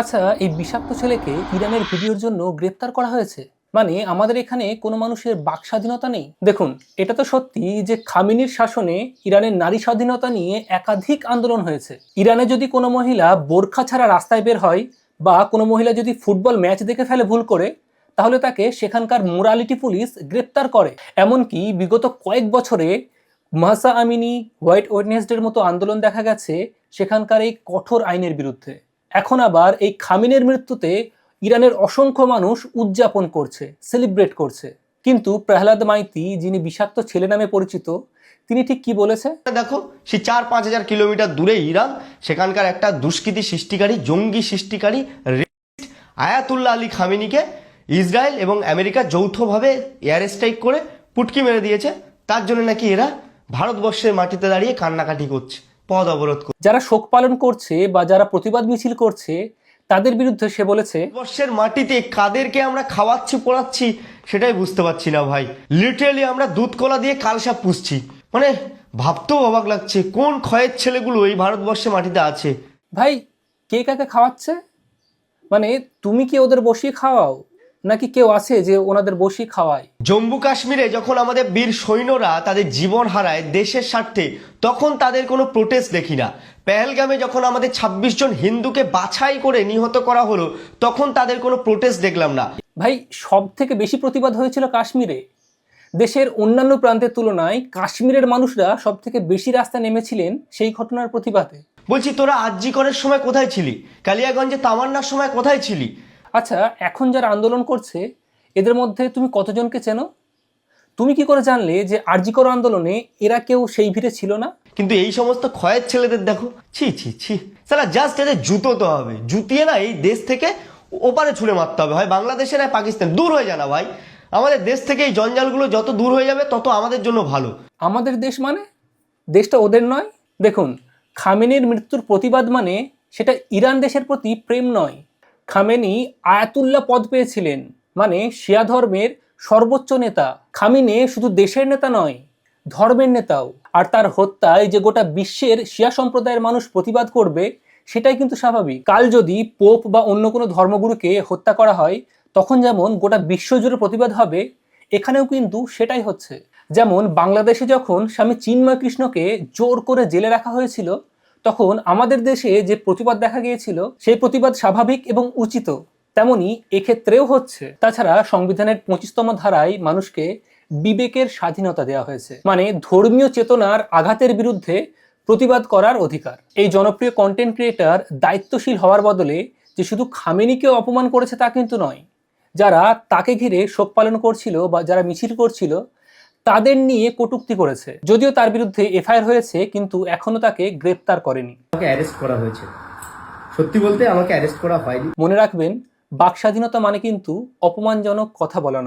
আচ্ছা, এই বিষাক্ত ছেলেকে ইরানের ভিডিওর জন্য গ্রেপ্তার করা হয়েছে। মানে আমাদের এখানে কোনো মানুষের বাক স্বাধীনতা নেই? দেখুন, এটা তো সত্যি যে খামেনির শাসনে ইরানের নারী স্বাধীনতা নিয়ে একাধিক আন্দোলন হয়েছে। ইরানে যদি কোনো মহিলা বোরখা ছাড়া রাস্তায় বের হয় বা কোনো মহিলা যদি ফুটবল ম্যাচ দেখে ফেলে ভুল করে, তাহলে তাকে সেখানকার মোরালিটি পুলিশ গ্রেপ্তার করে। এমনকি বিগত কয়েক বছরে মাহসা আমিনি, হোয়াইট ওয়েডনেসডের মতো আন্দোলন দেখা গেছে সেখানকার এই কঠোর আইনের বিরুদ্ধে। এখন আবার এই খামেনির মৃত্যুতে ইরানের অসংখ্য মানুষ উদযাপন করছে, সেলিব্রেট করছে। কিন্তু প্রহ্লাদ মাইতি, যিনি বিষাক্ত ছেলে নামে পরিচিত, তিনি ঠিক কি বলেছে দেখো, সে 4-5 হাজার কিলোমিটার দূরে ইরান, সেখানকার একটা দুষ্কৃতি সৃষ্টিকারী, জঙ্গি সৃষ্টিকারী আয়াতুল্লাহ আলী খামেনিকে ইসরায়েল এবং আমেরিকা যৌথভাবে এয়ার স্ট্রাইক করে পুটকি মেরে দিয়েছে। তার জন্য নাকি এরা ভারতবর্ষের মাটিতে দাঁড়িয়ে কান্নাকাটি করছে, পথ অবরোধ করছে। যারা শোক পালন করছে বা যারা প্রতিবাদ মিছিল করছে তাদের বিরুদ্ধে সে বলেছে, ভারতবর্ষের মাটিতে কাদেরকে আমরা খাওয়াচ্ছি পড়াচ্ছি সেটাই বুঝতে পারছি না ভাই। লিটারেলি আমরা দুধ কলা দিয়ে কালসাপ পুষছি। মানে ভাবতেও অবাক লাগছে কোন ক্ষয়ের ছেলেগুলো এই ভারতবর্ষের মাটিতে আছে। ভাই, কে কাকে খাওয়াচ্ছে? মানে তুমি কি ওদের বসিয়ে খাওয়াও, নাকি কেউ আছে যে ওনাদের বসিয়ে খাওয়ায়? জম্মু কাশ্মীরে যখন আমাদের বীর সৈন্যরা তাদের জীবন হারায় দেশের স্বার্থে, তখন তাদের কোনো প্রোটেস্ট দেখি না। পেহেলগামে যখন আমাদের 26 জন হিন্দুকে বাছাই করে নিহত করা হলো, তখন তাদের কোনো প্রোটেস্ট দেখলাম না। ভাই, সব থেকে বেশি প্রতিবাদ হয়েছিল কাশ্মীরে। দেশের অন্যান্য প্রান্তের তুলনায় কাশ্মীরের মানুষরা সব থেকে বেশি রাস্তায় নেমেছিলেন সেই ঘটনার প্রতিবাদে। বলছি, তোরা আরজি করের সময় কোথায় ছিলি? কালিয়াগঞ্জে তামান্নার সময় কোথায় ছিলি? আচ্ছা, এখন যারা আন্দোলন করছে এদের মধ্যে তুমি কতজনকে চেনো? তুমি কি করে জানলে যে আরজি কর আন্দোলনে এরা কেউ সেই ভিড়ে ছিল না? কিন্তু এই সমস্ত ক্ষয়ের ছেলেদের দেখো, ছি ছি ছি, সালা জাস্ট এদের জুতোতে হবে, জুতিয়ে না এই দেশ থেকে ওপারে ছুঁড়ে মারতে হবে, হয় বাংলাদেশে না পাকিস্তান। দূর হয়ে যায় না ভাই, আমাদের দেশ থেকে এই জঞ্জালগুলো যত দূর হয়ে যাবে তত আমাদের জন্য ভালো। আমাদের দেশ মানে দেশটা ওদের নয়? দেখুন, খামেনির মৃত্যুর প্রতিবাদ মানে সেটা ইরান দেশের প্রতি প্রেম নয়। খামেনি আয়াতুল্লাহ পদ পেয়েছিলেন, মানে শিয়া ধর্মের সর্বোচ্চ নেতা। খামেনি শুধু দেশের নেতা নয়, ধর্মের নেতাও। আর তার হত্যায় যে গোটা বিশ্বের শিয়া সম্প্রদায়ের মানুষ প্রতিবাদ করবে সেটাই কিন্তু স্বাভাবিক। কাল যদি পোপ বা অন্য কোনো ধর্মগুরুকে হত্যা করা হয়, তখন যেমন গোটা বিশ্বজুড়ে প্রতিবাদ হবে, এখানেও কিন্তু সেটাই হচ্ছে। যেমন বাংলাদেশে যখন স্বামী চিন্ময় কৃষ্ণকে জোর করে জেলে রাখা হয়েছিল, তখন আমাদের দেশে যে প্রতিবাদ দেখা গিয়েছিল সেই প্রতিবাদ স্বাভাবিক এবং উচিত, তেমনি এক্ষেত্রেও হচ্ছে। তাছাড়া সংবিধানের 25তম ধারায় মানুষকে বিবেকের স্বাধীনতা দেওয়া হয়েছে, মানে ধর্মীয় চেতনার আঘাতের বিরুদ্ধে প্রতিবাদ করার অধিকার। এই জনপ্রিয় কন্টেন্ট ক্রিয়েটর দায়িত্বশীল হওয়ার বদলে যে শুধু খামেনিকেও অপমান করেছে তা কিন্তু নয়, যারা তাকে ঘিরে শোক পালন করছিল বা যারা মিছিল করছিল তাদের নিয়ে কটূক্তি করেছে। যদিও তার বিরুদ্ধে এফআইআর হয়েছে, কিন্তু এখনো তাকে গ্রেপ্তার করেনি। আমাকে অ্যারেস্ট করা হয়েছে। সত্যি বলতে আমাকে অ্যারেস্ট করা হয়নি। মনে রাখবেন, বাক স্বাধীনতা মানে কিন্তু অপমানজনক কথা বলা নয়।